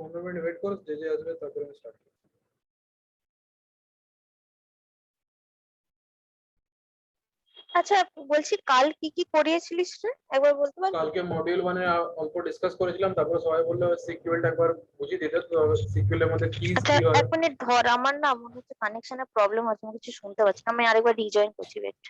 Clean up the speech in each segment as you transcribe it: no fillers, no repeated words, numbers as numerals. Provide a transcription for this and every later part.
15 minute wait করো, যে আসবে তারপরে আমি স্টার্ট করব। আচ্ছা, বলছি কাল কি কি পড়িয়েছিলিস রে, একবার বলতে পারবি? কালকে মডিউল মানে অল্প ডিসকাস করেছিলাম, তারপরে সবাই বললো সিকিউরিটি একবার বুঝিয়ে দিতে। তো সিকিউরের মধ্যে কিজ আচ্ছা, কি হয়। 1 মিনিট ধর, আমার না মনে হচ্ছে কানেকশনের প্রবলেম হচ্ছে, আমি কিছু শুনতে পাচ্ছি না। আমি আরেকবার রিজয়েন করছি, ওয়েট।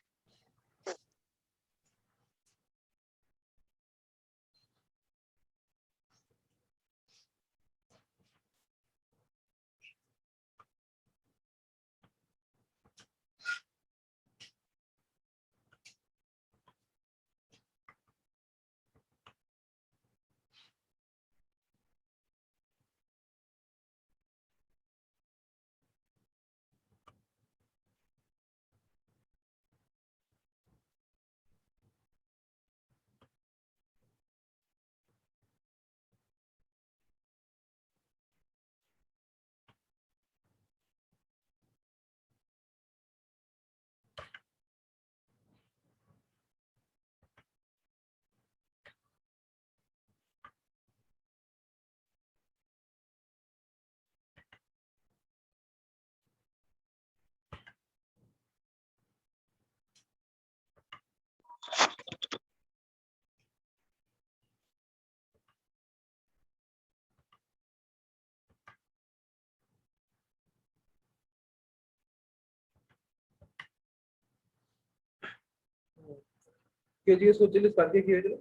কে জিজ্ঞেস করছিলিস কালকে কি হয়েছিল?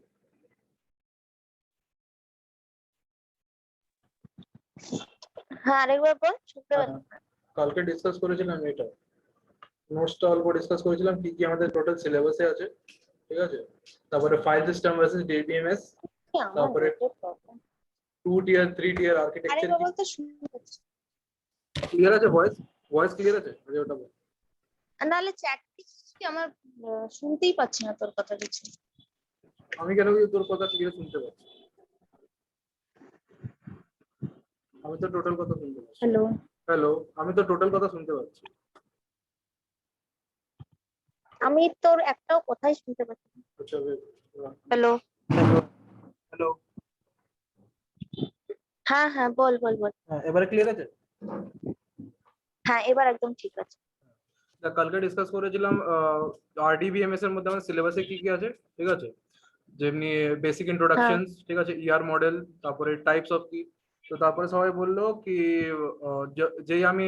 হ্যাঁ, আরেকবার বল, শুনতে হ্যাঁ, পাচ্ছি না। কালকে ডিসকাস করেছিলাম এটা, নোটসটা অল্প ডিসকাস করেছিলাম কি কি আমাদের টোটাল সিলেবাসে আছে, ঠিক আছে। তারপরে ফাইল সিস্টেম ভার্সেস ডিবিএমএস, কি আমার তারপরে নেটের প্রবলেম? 2 টিয়ার 3 টিয়ার আর্কিটেকচার আরেকবার কি। বলতে শুনতে পাচ্ছি ক্লিয়ার আছে ভয়েস? ভয়েস ক্লিয়ার আছে? আচ্ছা ওটা বল। না। নাহলে চ্যাট কি আমার শুনতেই পাচ্ছি না তোর কথা কিছু। আমি কেন কি তোর কথা ক্লিয়ার শুনতে পাচ্ছি? আমি তো টোটাল কথা শুনতে পাচ্ছি। হ্যালো? হ্যালো, আমি তো টোটাল কথা শুনতে পাচ্ছি। আমি তোর একটাও কথাই শুনতে পাচ্ছি না। আচ্ছা হ্যালো? হ্যালো। হ্যাঁ হ্যাঁ, বল বল বল। হ্যাঁ, এবারে ক্লিয়ার আছে? হ্যাঁ, এবার একদম ঠিক আছে। কালকে ডিসকাস করেছিলাম আরডিবিএমএস এর মধ্যে আমাদের সিলেবাসে কি কি আছে, ঠিক আছে। যেমনি বেসিক হ্যাঁ ইন্ট্রোডাকশনস, ঠিক আছে, ইআর মডেল, তারপরে টাইপস অফ কি। তো তারপরে সবাই বললো কি যেই আমি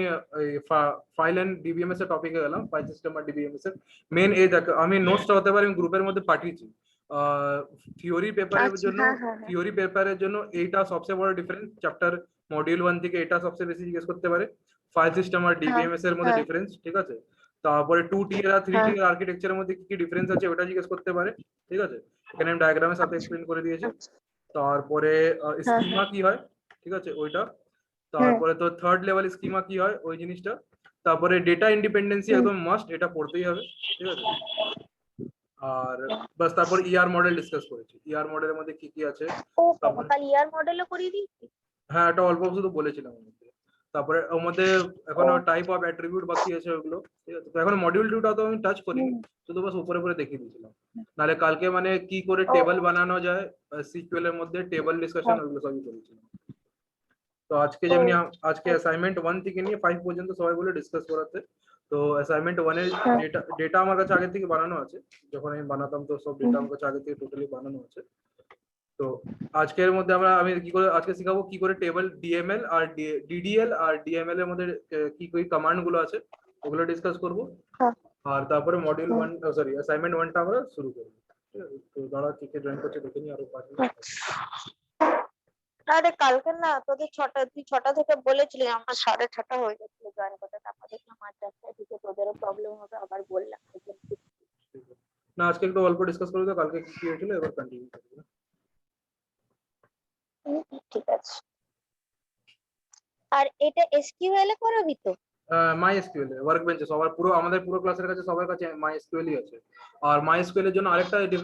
ফাইল এন্ড ডিবিএমএস এর টপিকে গেলাম, ফাইল সিস্টেম আর ডিবিএমএস এর মেন এই দেখ, আমি নোটসটা হতে পারে গ্রুপের মধ্যে পাঠিয়েছি। থিওরি পেপারের আচ্ছা, জন্য, হ্যাঁ হ্যাঁ হ্যাঁ। থিওরি পেপারের জন্য এইটা সবচেয়ে বড় ডিফারেন্স, চ্যাপ্টার মডিউল 1 থেকে এটা সবচেয়ে বেশি জিজ্ঞেস করতে পারে। ফাইল সিস্টেম আর হ্যাঁ ডিবিএমএস এর মধ্যে হ্যাঁ ডিফারেন্স, ঠিক আছে। তারপরে 2 টিয়ার আর 3 হ্যাঁ। টিয়ার আর্কিটেকচারের মধ্যে কি কি ডিফারেন্স আছে ওটা জিজ্ঞেস করতে পারে, ঠিক আছে। এখানে আমি ডায়াগ্রামের সাথে আচ্ছা এক্সপ্লেন করে দিয়েছি। আচ্ছা। তারপরে হ্যাঁ স্কিমা হ্যাঁ। কি হয়, ঠিক আছে, ওইটা। হুম তারপরে তো থার্ড লেভেল স্কিমা কি হয় ওই জিনিসটা। তারপরে ডেটা ইন্ডিপেন্ডেন্সি হুম। একদম মাস্ট, এটা পড়তেই হবে, ঠিক আছে। আর বাস, তারপর ইআর মডেল ডিসকাস করেছি, ইআর মডেলের মধ্যে কি কি আছে। ও বাবা, তারপরে কাল ইয়ার মডেলও করিয়ে দিয়েছি? হ্যাঁ, এটা অল্প শুধু বলেছিলাম ওর মধ্যে। তারপরে ওর মধ্যে ও। এখনো টাইপ অফ অ্যাট্রিবিউট বাকি আছে ওগুলো, ঠিক আছে। তো এখন মডিউল 2টা তো আমি টাচ করিনি, হুম। শুধু বাস উপরে উপরে দেখিয়ে দিয়েছিলাম। নাহলে কালকে মানে কি করে ও টেবিল বানানো যায়, সিকিউএল এর মধ্যে টেবিল ডিসকাশন, হ্যাঁ। ওগুলো সবই করেছিলাম। তো আজকে ও যেমনি আজকে আচ্ছা। অ্যাসাইনমেন্ট 1 থেকে নিয়ে 5 পর্যন্ত সবাই বলে ডিসকাস করাতে। তো অ্যাসাইনমেন্ট 1 এর হ্যাঁ। ডেটা ডেটা আমার কাছে আগে থেকে বানানো আছে। যখন আমি বানাতাম তো সব ডেটা হুম। আমার কাছে আগে থেকে টোটালি বানানো আছে। তো আজকের মধ্যে আমি কি করে আজকে শিখাবো কি করে টেবিল ডিএমএল আর ডিডিএল আর ডিএমএল এর মধ্যে কি কি কমান্ড গুলো আছে ওগুলো ডিসকাস করব। হ্যাঁ। আর তারপরে মডিউল হুম। 1, সরি অ্যাসাইনমেন্ট 1টা আমরা শুরু করব, ঠিক আছে। তো দাঁড়া কে কে জয়েন করছে দেখে নি, আরো 5 মিনিট। আরে কালকে না তোদের তুই 6টা থেকে বলেছিলি, আমার 6:30 হয়ে যাচ্ছিল জয়েন করতে, তারপর দেখলাম 8:30টার দিকে তোদেরও প্রবলেম হবে, আবার বললাম। ঠিক আছে। না, আজকে একটু অল্প ডিসকাস করে দাও কালকে কি কি হয়েছিল, এবার কন্টিনিউ করব। ঠিক আছে। আর এটা এসকিউএল এ করাবি তো? মাই এসকিউএল ওয়ার্ক বেঞ্চে সবার পুরো আমাদের পুরো ক্লাসের কাছে সবার কাছে মাই এসকিউএলই আছে। আর মাই এসকিউএল এর জন্য আরেকটা রিজন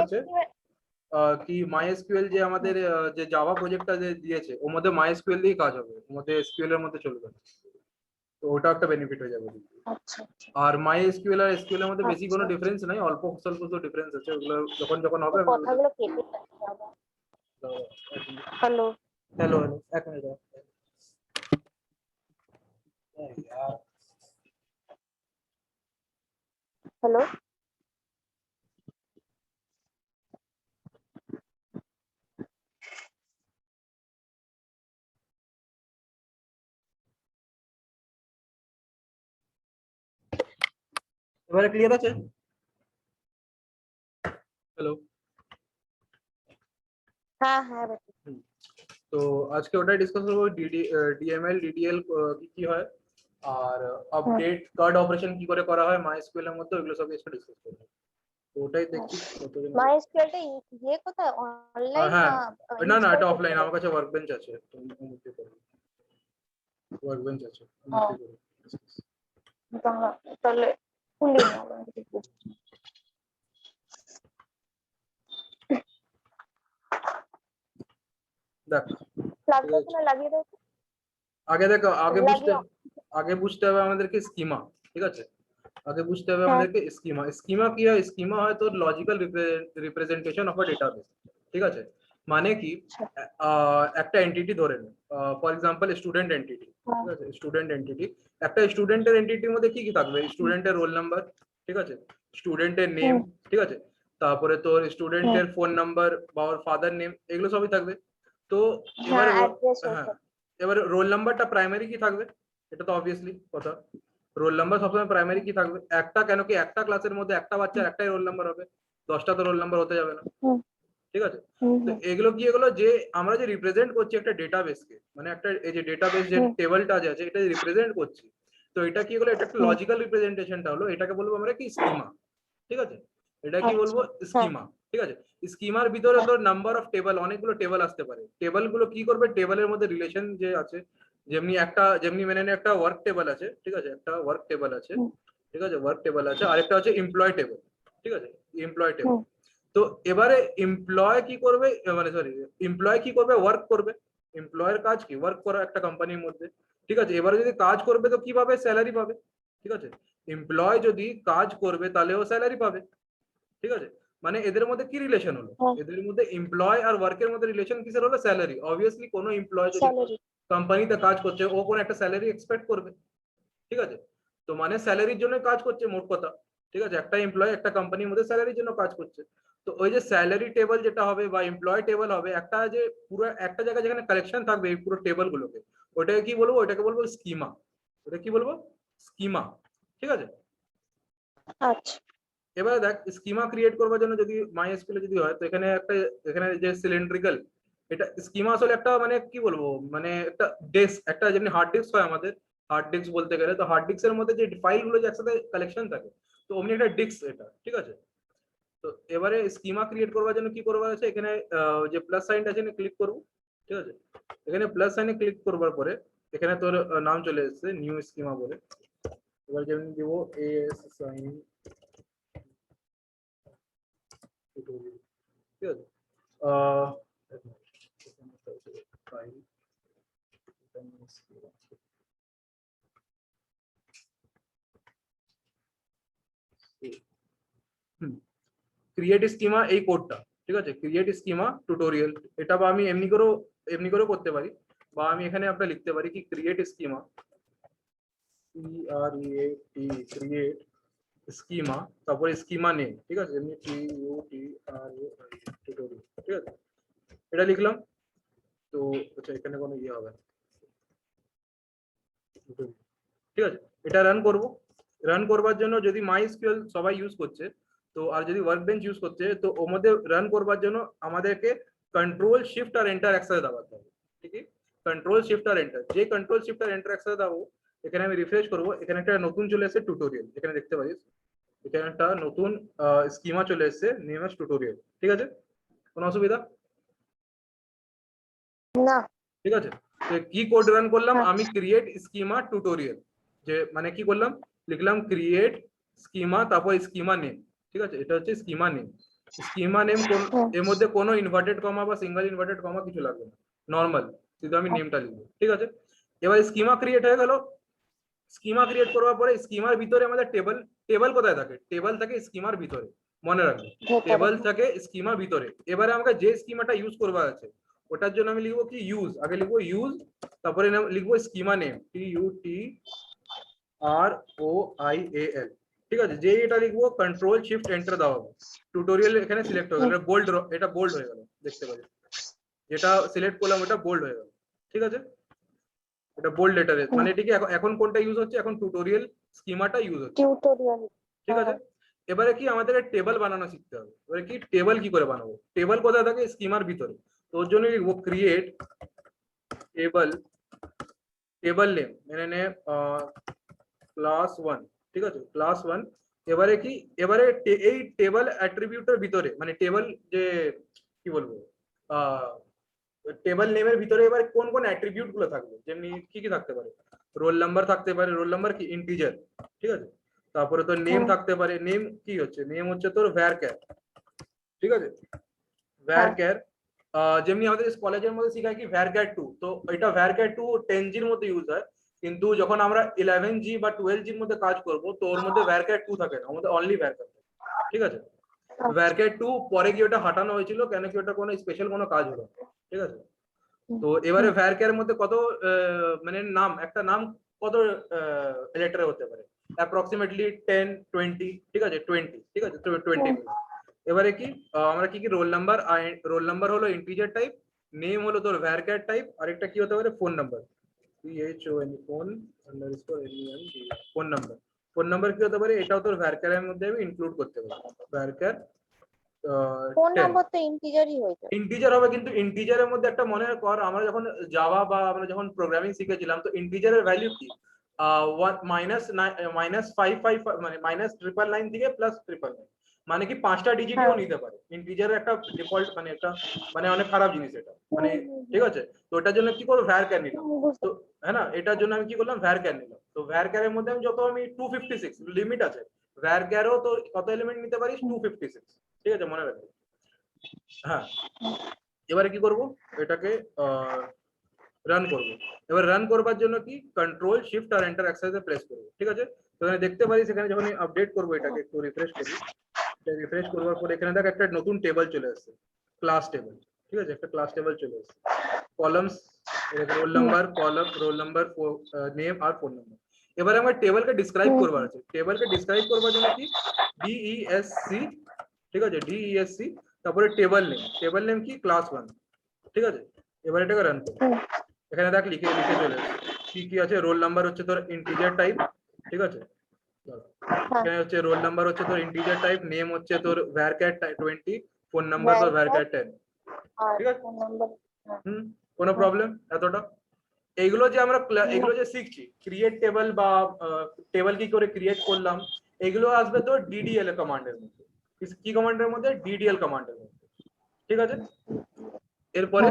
আছে, MySQL। কি মাই এসকিউএল যে আমাদের যে জাভা প্রজেক্টটা যে দিয়েছে ওর মধ্যে মাই এসকিউএল দিয়ে কাজ হবে, ওর মধ্যে এসকিউএল এর মধ্যে চলবে না। তো ওটা একটা বেনিফিট হয়ে যাবে। আচ্ছা আচ্ছা আর মাই এসকিউএল আর এসকিউএল এর মধ্যে বেশি কোনো আচ্ছা। ডিফারেন্স নাই, অল্প স্বল্প তো ডিফারেন্স আছে, ওগুলো যখন যখন হবে তোর আমি ওগুলো। কথাগুলো কেটে যাচ্ছে আবার। হ্যালো? हेलो हेलो एक मिनट यार हेलो এবারে ক্লিয়ার আছে হ্যালো হ্যাঁ হ্যাঁ বেটা। তো আজকে ওটাই ডিসকাস করবো ডিএমএল ডিডিএল কি হয় আর আপডেট কার্ড অপারেশন কি করে করা হয় মাইএসকিউএল এর মধ্যে ওইগুলো সব কিছু ডিসকাস করবো তো ওটাই দেখছি কতদিন মাইস্কুয়েলটা ইয়ে কোথায় অনলাইন হ্যাঁ না না না ইনস্টল এটা করতে অফলাইন হবে? আমার কাছে ওয়ার্কবেঞ্চ আছে ওয়ার্কবেঞ্চ আছে তাহলে খুলি না আবার দেখি। দেখ লাগবে কিনা লাগিয়ে দাও তো। আগে দেখো লাগিয়ে আগে বুঝতে হবে আমাদেরকে স্কিমা ঠিক আছে আগে বুঝতে হবে হ্যাঁ আমাদেরকে স্কিমা স্কিমা কি হয় স্কিমা হয় তো logical representation of a database ঠিক আছে মানে কি একটা এন্টিটি ধরে নে ফর এক্সাম্পল স্টুডেন্ট এন্টিটি ঠিক আছে স্টুডেন্ট এন্টিটি একটা স্টুডেন্টের এন্টিটির মধ্যে কি কি থাকবে স্টুডেন্টের রোল নাম্বার ঠিক আছে স্টুডেন্টের নেম ঠিক আছে তারপরে তোর স্টুডেন্টের ফোন নাম্বার বা ওর ফাদার নেম এগুলো সবই থাকবে তো হ্যাঁ এবারে অ্যাড্রেস হ্যাঁ এবারে রোল নাম্বারটা প্রাইমারি কি থাকবে এটা তো অবভিয়াসলি কথা রোল নাম্বার সবসময় প্রাইমারি কি থাকবে একটা কেন কি একটা ক্লাসের মধ্যে একটা বাচ্চার একটাই রোল নাম্বার হবে 10টা তো রোল নাম্বার হতে যাবে না ঠিক আছে তো এগুলো কি এগুলো যে আমরা যে রিপ্রেজেন্ট করছি একটা ডেটাবেসকে মানে একটা এই যে ডেটাবেস যে টেবিলটা আছে এটা রিপ্রেজেন্ট করছি তো এটা কি হলো এটা একটা লজিক্যাল রিপ্রেজেন্টেশনটা হলো এটাকে বলবো আমরা কি স্কিমা ঠিক আছে এটা কি বলবো স্কিমা ঠিক আছে স্কিমার ভিতরে তোর নাম্বার অফ টেবল অনেকগুলো টেবল আসতে পারে টেবল গুলো কি করবে টেবলের মধ্যে রিলেশন যে আছে যেমনি মেনে নে একটা ওয়ার্ক টেবল আছে ঠিক আছে একটা ওয়ার্ক টেবল আছে ঠিক আছে ওয়ার্ক টেবল আছে আরেকটা হচ্ছে এমপ্লয় টেবল ঠিক আছে এমপ্লয় টেবল তো এবারে এমপ্লয় কি করবে মানে সরি এমপ্লয় কি করবে ওয়ার্ক করবে এমপ্লয়ের কাজ কি ওয়ার্ক করা একটা কোম্পানির মধ্যে ঠিক আছে এবারে যদি কাজ করবে তো কি পাবে স্যালারি পাবে ঠিক আছে এমপ্লয় যদি কাজ করবে তাহলেও স্যালারি পাবে ঠিক আছে মানে এদের মধ্যে কি রিলেশন হলো এদের মধ্যে এমপ্লয় আর ওয়ার্কের মধ্যে রিলেশন কিসের হলো স্যালারি অবভিয়াসলি কোনো এমপ্লয় যদি কোম্পানিতে কাজ করছে ও কোন একটা স্যালারি এক্সপেক্ট করবে ঠিক আছে তো মানে স্যালারির জন্য কাজ করছে মোট কথা ঠিক আছে একটা এমপ্লয় একটা কোম্পানির মধ্যে স্যালারির জন্য কাজ করছে তো ওই যে স্যালারি টেবল যেটা হবে বা এমপ্লয় টেবল হবে একটা যে পুরো একটা জায়গায় যেখানে কালেকশন থাকবে এই পুরো টেবল গুলোকে ওটাকে কি বলবো ওটাকে বলবো স্কিমা ওটা কি বলবো স্কিমা ঠিক আছে আচ্ছা এবারে দেখ স্কিমা ক্রিয়েট করবার জন্য যদি মাইএসকিউএল যদি হয় তো এখানে যে সিলিন্ড্রিক্যাল এটা স্কিমা আসলে একটা মানে কি বলবো মানে একটা ডেস্ক একটা যেমনি হার্ড ডিস্ক হয় আমাদের হার্ড ডিস্ক বলতে গেলে তো হার্ড ডিস্কের মধ্যে যে ফাইল গুলো যে একসাথে কালেকশন থাকে তো অমনি একটা ডিস্ক এটা ঠিক আছে তো এবারে স্কিমা ক্রিয়েট করবার জন্য কি করবার আছে এখানে যে প্লাস সাইনটা আছে এখানে ক্লিক করব ঠিক আছে এখানে প্লাস সাইনে ক্লিক করবার পরে এখানে তোর নাম চলে এসেছে নিউ স্কিমা বলে এবার যেমন দিব এস সাইন ঠিক আছে ক্রিয়েট স্কিমা এই কোডটা ঠিক আছে ক্রিয়েট স্কিমা টিউটোরিয়াল এটা বা আমি এমনি করেও করতে পারি বা আমি এখানে আপনার লিখতে পারি কি ক্রিয়েট স্কিমা ক্রিয়েট স্কিমা তারপরে স্কিমা নেম ঠিক আছে এমনি টিউটোরিয়াল ঠিক আছে এটা লিখলাম তো আচ্ছা এখানে কোনো ইয়ে হবে ঠিক আছে এটা রান করব রান করবার জন্য যদি মাইএসকিউএল সবাই ইউজ করছে তো আর যদি ওয়ার্কবেঞ্চ ইউজ করছে তো ওর মধ্যে রান করবার জন্য আমাদেরকে কন্ট্রোল শিফট আর এন্টার একসাথে দাবাতে হবে ঠিক আছে কন্ট্রোল শিফট আর এন্টার যে কন্ট্রোল শিফট আর এন্টার একসাথে দাবো এখানে আমি রিফ্রেশ করব এখানে একটা নতুন চলে এসেছে টিউটোরিয়াল এখানে দেখতে পারিস এখানে একটা নতুন স্কিমা চলে এসেছে নেম এস টিউটোরিয়াল ঠিক আছে কোনো অসুবিধা না ঠিক আছে তো কি কোড রান করলাম আমি ক্রিয়েট স্কিমা টিউটোরিয়াল যে মানে কি করলাম লিখলাম ক্রিয়েট স্কিমা তারপর স্কিমা নেম ঠিক আছে এটা হচ্ছে স্কিমা নেম স্কিমা নেম এর মধ্যে কোনো ইনভার্টেড কমা বা সিঙ্গেল ইনভার্টেড কমা কিছু লাগবে না নরমাল শুধু আমি নেমটা লিখবো ঠিক আছে এবার স্কিমা ক্রিয়েট হয়ে গেল স্কিমা ক্রিয়েট করার পরে স্কিমার ভিতরে আমাদের টেবল কোথায় থাকে টেবল থাকে স্কিমার ভিতরে মনে রাখবে টেবল থাকে স্কিমার ভিতরে এবারে আমাকে যে স্কিমাটা ইউজ করবার আছে ওটার জন্য আমি লিখবো কি ইউজ, আগে লিখবো ইউজ, তারপরে লিখবো স্কিমা নেম TUTROIAL, ঠিক আছে। যেই এটা লিখবো কন্ট্রোল শিফট এন্টার দাও, টিউটোরিয়াল এখানে সিলেক্ট হয়ে গেল, বোল্ড, এটা বোল্ড হয়ে গেল, দেখতে পাচ্ছি যেটা সিলেক্ট করলাম ওটা বোল্ড হয়ে গেল, ঠিক আছে। এটা বোল্ড লেটারে, মানে এটা কি এখন কোনটা ইউজ হচ্ছে, এখন টিউটোরিয়াল স্কিমাটা ইউজ হচ্ছে, টিউটোরিয়াল। ঠিক আছে। এবারে কি আমাদের টেবিল বানানো শিখতে হবে। এবারে কি টেবিল কি করে বানাবো, টেবিল কোথায় থাকে, স্কিমার ভিতরে। তো ওর জন্য লিখবো ক্রিয়েট টেবিল, টেবিল নেম মানে নেম ক্লাস 1, ঠিক আছে, ক্লাস 1। এবারে কি, এবারে এই টেবিল অ্যাট্রিবিউটের ভিতরে, মানে টেবিল যে কি বলবো টেবিল নেমের ভিতরে এবার কোন কোন অ্যাট্রিবিউট গুলো থাকবে, যেমনি কি কি থাকতে পারে, রোল নাম্বার থাকতে পারে, রোল নাম্বার কি ইন্টিজার, ঠিক আছে। তারপরে তোর নেম থাকতে পারে, নেম কি হচ্ছে, নেম হচ্ছে তোর ভ্যারক্যার, ঠিক আছে, ভ্যারক্যার। যেমনি আমাদের কলেজের মধ্যে শেখায় কি ভ্যারক্যার 2, তো এটা ভ্যারক্যার 2 10G এর মধ্যে ইউজ হয়, কিন্তু যখন আমরা 11G বা 12G এর মধ্যে কাজ করব তো ওর মধ্যে ভ্যারক্যার 2 থাকে না, আমাদের অনলি ভ্যারক্যার, ঠিক আছে। ভ্যারক্যার 2 পরে গিয়ে ওটা হাঁটানো হয়েছিল, কেন কি ওটা কোনো স্পেশাল কোনো কাজ হলো, ঠিক আছে। তো এবারে ভ্যারক্যার মধ্যে কত মানে নাম, একটা নাম কত লেটারে হতে পারে, অ্যাপ্রক্সিমেটলি 10 20, ঠিক আছে 20, ঠিক আছে 20। এবারে কি আমরা কি কি রোল নাম্বার, রোল নাম্বার হলো ইন্টিজার টাইপ, নেম হলো তোর ভ্যারক্যার টাইপ, আরেকটা কি হতে পারে phone number, phone phone number, phone number কি হতে পারে, এটাও তোর ভ্যারক্যারের মধ্যে আমি ইনক্লুড করতে পারি, ভ্যারক্যার ফোন নাম্বার তো ইন্টিজারই হয়ে যায়। ইন্টিজার হবে, কিন্তু ইন্টিজারের মধ্যে একটা মনে কর, আমরা যখন জাভা বা আমরা যখন প্রোগ্রামিং শিখেছিলাম তো ইন্টিজারের ভ্যালু কি -555 মানে -999 থেকে +999, মানে কি 5টা ডিজিটও নিতে পারে। ইন্টিজারের একটা ডিফল্ট মানে একটা মানে অনেক খারাপ জিনিস এটা, মানে ঠিক আছে। তো ওটার জন্য কি করবো ভ্যারক্যার নিলাম, তো হ্যাঁ না, এটার জন্য আমি কি করলাম ভ্যারক্যার নিলাম। তো ভ্যারক্যারের মধ্যে আমি যত আমি 256 লিমিট আছে, ভ্যারক্যারও তো কত এলিমেন্ট নিতে পারিস 256, ঠিক আছে মনে রাখবে। হ্যাঁ, এবারে কি করব, এটাকে রান করব। এবার রান করবার জন্য কি কন্ট্রোল শিফট আর এন্টার একসাথে প্রেস করব, ঠিক আছে। তো এখানে দেখতে পারি, সেখানে যখন আপডেট করব এটাকে একটু রিফ্রেশ করি, এটা রিফ্রেশ করবার পর এখানে দেখ একটা নতুন টেবিল চলে আসছে, ক্লাস টেবিল, ঠিক আছে, একটা ক্লাস টেবিল চলে আসছে, columns, roll number, column, roll number, name আর ফোন নাম্বার। এবারে আমার টেবিলকে ডিসক্রাইব করবার আছে, টেবিলকে ডিসক্রাইব করবার জন্য কি DESC, ঠিক আছে, DESC, তারপরে টেবিল নেম কি ক্লাস 1, ঠিক আছে। এবার এটাকে রান করব, এখানে দেখ লিখে লিখে চলে কি কি আছে, রোল নাম্বার হচ্ছে তোর ইন্টিজার টাইপ, ঠিক আছে, এখানে হচ্ছে রোল নাম্বার হচ্ছে তোর ইন্টিজার টাইপ, নেম হচ্ছে তোর ভ্যারক্যার 20, ফোন নাম্বার তোর ভ্যারক্যার 10, ঠিক আছে। কোনো প্রবলেম এতটা? এইগুলো যে আমরা এগুলো যে শিখছি ক্রিয়েট টেবিল বা টেবিল কি করে ক্রিয়েট করলাম, এগুলো আসবে তো DDL কমান্ডের মধ্যে, কি কমান্ডের মধ্যে, DDL কমান্ডের মধ্যে, ঠিক আছে। এরপরে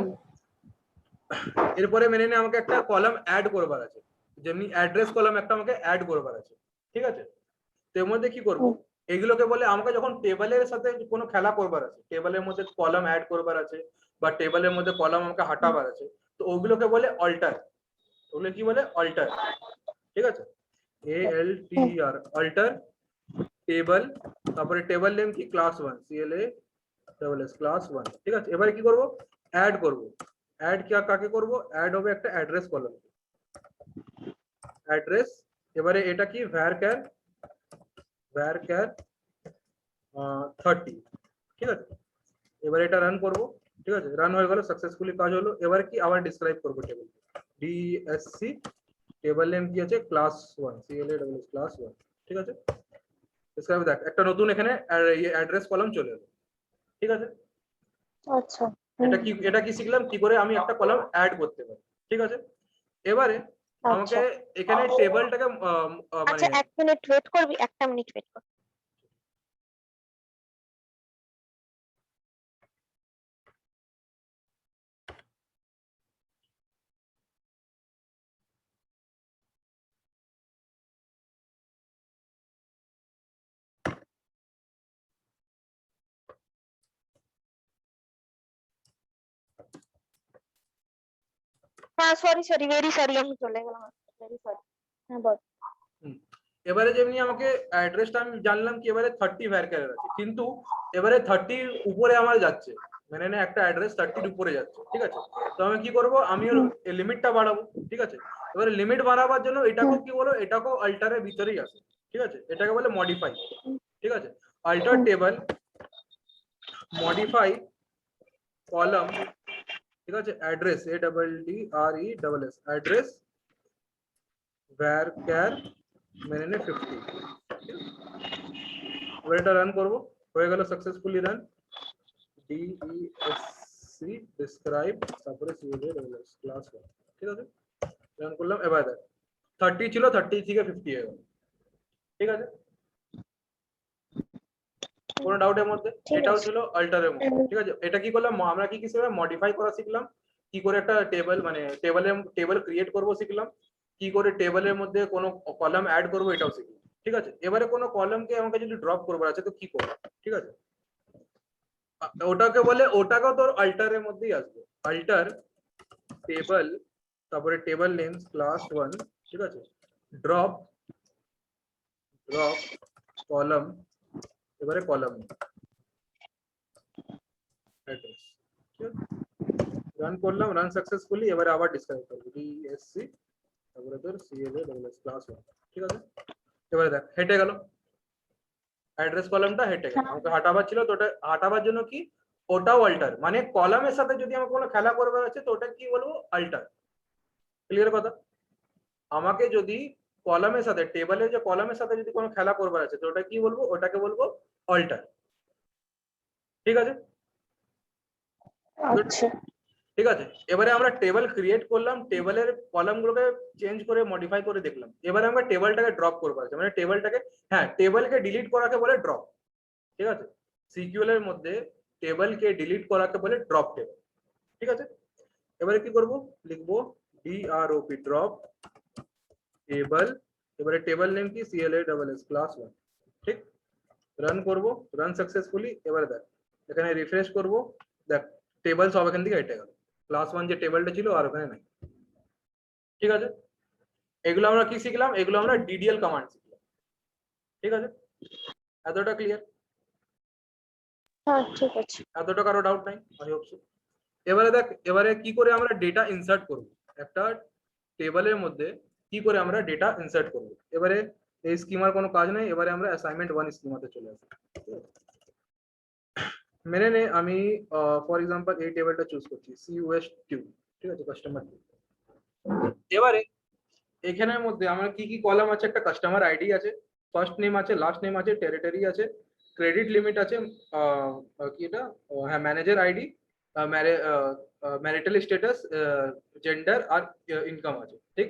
এরপরে মেনে নে আমাকে একটা কলাম অ্যাড করবার আছে, যেমনি অ্যাড্রেস কলাম একটা আমাকে অ্যাড করবার আছে, ঠিক আছে। তো এর মধ্যে কি করব, এগুলোকে বলে আমাকে যখন টেবিলের সাথে কোনো খেলা করবার আছে, টেবিলের মধ্যে কলাম অ্যাড করবার আছে বা টেবিলের মধ্যে কলাম আমাকে হাঁটাবার আছে, তো ওগুলোকে বলে অল্টার, ওগুলো কি বলে অল্টার, ঠিক আছে, ALTER অল্টার টেবিল, তারপরে টেবিল নেম কি ক্লাস 1 CLASS ক্লাস 1, ঠিক আছে। এবারে কি করব, অ্যাড করব, অ্যাড কাকে করব, অ্যাড হবে একটা অ্যাড্রেস কলাম, অ্যাড্রেস। এবারে এটা কি ভ্যারক্যার 30, ঠিক আছে। এবারে এটা রান করব, ঠিক আছে, রান হয়ে গেল, সাকসেসফুলি কাজ হলো। এবারে কি আবার ডিসক্রাইব করব টেবিল, DSC টেবিল নেম কি আছে ক্লাস 1 CLASS ক্লাস 1, ঠিক আছে। ডিসক্রাইব দেখ একটা নতুন এখানে অ্যাড্রেস কলাম চলে এলো, ঠিক আছে। আচ্ছা, এটা কি শিখলাম কি করে আমি একটা কলাম অ্যাড করতে পারি, ঠিক আছে। এবারে আমাকে এখানে টেবিলটাকে মানে আচ্ছা 1 মিনিট ওয়েট করবি, 1 মিনিট ওয়েট কর। হ্যাঁ সরি ভেরি সরি, আমি চলে গেলাম, ভেরি সরি। হ্যাঁ বল। এবারে যেমনি আমাকে অ্যাড্রেসটা আমি জানলাম কি এবারে 30 ভ্যারক্যারের আছে, কিন্তু এবারে 30 উপরে আমার যাচ্ছে, মেনে নে একটা অ্যাড্রেস 30 এর উপরে যাচ্ছে, ঠিক আছে? তো আমি কি করব, আমি ওর লিমিটটা বাড়াবো, ঠিক আছে? এবারে লিমিট বাড়াবার জন্য এটাকেও কি বলো, এটাকেও অল্টারের ভিতরেই আছে, ঠিক আছে? এটাকে বলে মডিফাই, ঠিক আছে? অল্টার টেবল মডিফাই কলাম, ঠিক আছে? অ্যাড্রেস ADDRESS অ্যাড্রেস varchar মেনে নে 50, এবার এটা রান করব, হয়ে গেল সাকসেসফুলি রান। DESC describe তারপরে CLA ক্লাস 1, ঠিক আছে? রান করলাম, এবার দেখ 30 ছিল 30 থেকে 50 হয়ে গেল, ঠিক আছে? কোনো ডাউটের মধ্যে? এটাও ছিল অল্টারের মধ্যে, ঠিক আছে? এটা কি করলাম আমরা, কি হিসেবে মডিফাই করা শিখলাম, কি করে একটা টেবিল মানে টেবিল ক্রিয়েট করব শিখলাম, কি করে টেবিলের মধ্যে কোনো কলাম অ্যাড করব এটাও শিখলাম, ঠিক আছে? এবারে কোনো কলামকে আমাকে যদি ড্রপ করবার আছে তো কি করব, ঠিক আছে? ওটাকে বলে, ওটাকেও তোর অল্টারের মধ্যেই আসবে, অল্টার টেবল তারপরে টেবল নেমস ক্লাস 1, ঠিক আছে? ড্রপ কলাম, এবারে কলাম অ্যাড্রেস, ঠিক আছে? রান করলাম, রান সাকসেসফুলি, এবারে আবার ডিসক্রাইব করব DSC তারপরে তোর CLA ক্লাস 1, ঠিক আছে? এবারে দেখ হেঁটে গেল, অ্যাড্রেস কলামটা হেঁটে গেল, আমাকে হাঁটাবার ছিল, তো ওটা হাঁটাবার জন্য কি, ওটাও অল্টার, মানে কলামের সাথে যদি আমাকে কোনো খেলা করবার আছে তো ওটা কি বলবো, অল্টার। ক্লিয়ার কথা? আমাকে যদি কলামের সাথে, টেবিলের যে কলামের সাথে যদি কোনো খেলা করবার আছে তো ওটা কি বলবো, ওটাকে বলবো অল্টার, ঠিক আছে? আচ্ছা, ঠিক আছে, এবারে আমরা টেবিল ক্রিয়েট করলাম, টেবিলের কলামগুলোকে চেঞ্জ করে মডিফাই করে দেখলাম, এবারে আমরা টেবিলটাকে ড্রপ করবো, মানে টেবিলটাকে, হ্যাঁ টেবিলকে ডিলিট করাকে বলে ড্রপ, ঠিক আছে? সিকিউএল এর মধ্যে টেবিলকে ডিলিট করাকে বলে ড্রপ টেবিল, ঠিক আছে? এবারে কি করব, লিখবো DROP ড্রপ টেবিল, এবারে টেবিল নেম কি CLASS ক্লাস 1, ঠিক? রান করব, রান সাকসেসফুলি, এবারে দেখ এখানে রিফ্রেশ করব, দেখ টেবিল সব এখান থেকে হেঁটে গেল, ক্লাস 1 যে টেবিলটা ছিল আর ওখানে নাই, ঠিক আছে? এগুলো আমরা কি শিখলাম, এগুলো আমরা DDL কমান্ড শিখলাম, ঠিক আছে? এতটা ক্লিয়ার? হ্যাঁ ঠিক আছে। এতটা কারো ডাউট নাই? I hope so. এবারে দেখ, এবারে কি করে আমরা ডেটা ইনসার্ট করব, একটা টেবিলের মধ্যে কি করে আমরা ডেটা ইনসার্ট করব, এবারে এই স্কিমার কোনো কাজ নাই, এবারে আমরা অ্যাসাইনমেন্ট 1 স্কিমাতে চলে আসি। মেনে নে আমি ফর এক্সাম্পল এই টেবিলটা চুজ করছি CUS2, ঠিক আছে? কাস্টমার 2। এবারে এখানের মধ্যে আমরা কি কি কলাম আছে, একটা কাস্টমার আইডি আছে, ফার্স্ট নেম আছে, লাস্ট নেম আছে, টেরিটরি আছে, ক্রেডিট লিমিট আছে, কি এটা, হ্যাঁ manager ID, marital status, gender আর ইনকাম আছে, ঠিক?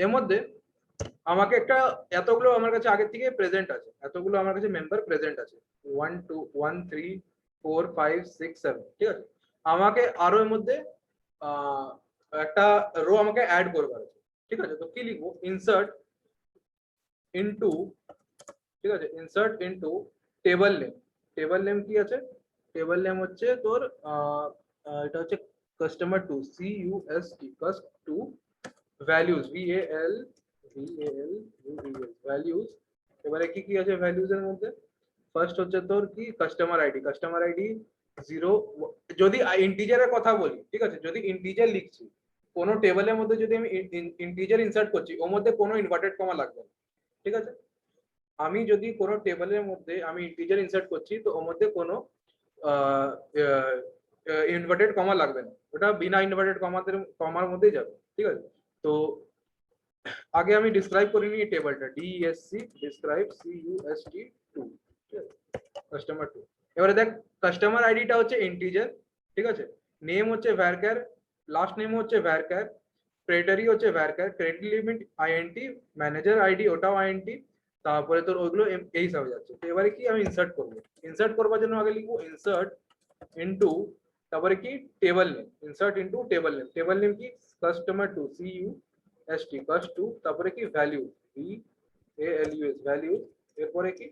এর মধ্যে আমাকে একটা, এতগুলো আমার কাছে আগে থেকে প্রেজেন্ট আছে, এতগুলো আমার কাছে মেম্বার প্রেজেন্ট আছে, 1 2 1 3 4 5 6 7, ঠিক আছে? আমাকে আরো এর মধ্যে একটা রো আমাকে অ্যাড করবার আছে, ঠিক আছে? তো কি লিখবো, ইনসার্ট ইনটু, ঠিক আছে? Insert into table name, table name কি আছে, টেবল নেম হচ্ছে তোর এটা হচ্ছে customer 2 CUST cust 2 values values, এবারে কি কি আছে ভ্যালুজ এর মধ্যে, ফার্স্ট হচ্ছে তোর কি কাস্টমার আইডি 0, যদি ইন্টিজারের কথা বলি, ঠিক আছে? যদি ইন্টিজার লিখছি কোনো টেবিলের মধ্যে, যদি আমি ইন্টিজার ইনসার্ট করছি ওর মধ্যে কোনো ইনভার্টেড কমা লাগবে না, ঠিক আছে? আমি যদি কোনো টেবিলের মধ্যে আমি ইন্টিজার ইনসার্ট করছি তো ওর মধ্যে কোনো ইনভার্টেড কমা লাগবে না, ওটা বিনা ইনভার্টেড কমার মধ্যেই যাবে, ঠিক আছে? তো আগে আমি ডিসক্রাইব করে নিই টেবিলটা, DESC ডিসক্রাইব CUST2, ঠিক আছে? কাস্টমার 2, এবারে দেখ কাস্টমার আইডিটা হচ্ছে ইন্টিজার, ঠিক আছে? নেম হচ্ছে varchar, লাস্ট নেম হচ্ছে varchar, ক্রেডিটরি হচ্ছে varchar, credit limit INT, manager ID ওটাও INT, তারপরে তোর ওগুলো এই সব যাচ্ছে। তো এবারে কি আমি ইনসার্ট করব, ইনসার্ট করবার জন্য আগে লিখবো ইনসার্ট ইনটু, তারপরে কি table name, insert into table name, table name কি কাস্টমার 2 CUST কাস্ট 2, তারপরে কি ভ্যালু VALUS ভ্যালু, এরপরে কি,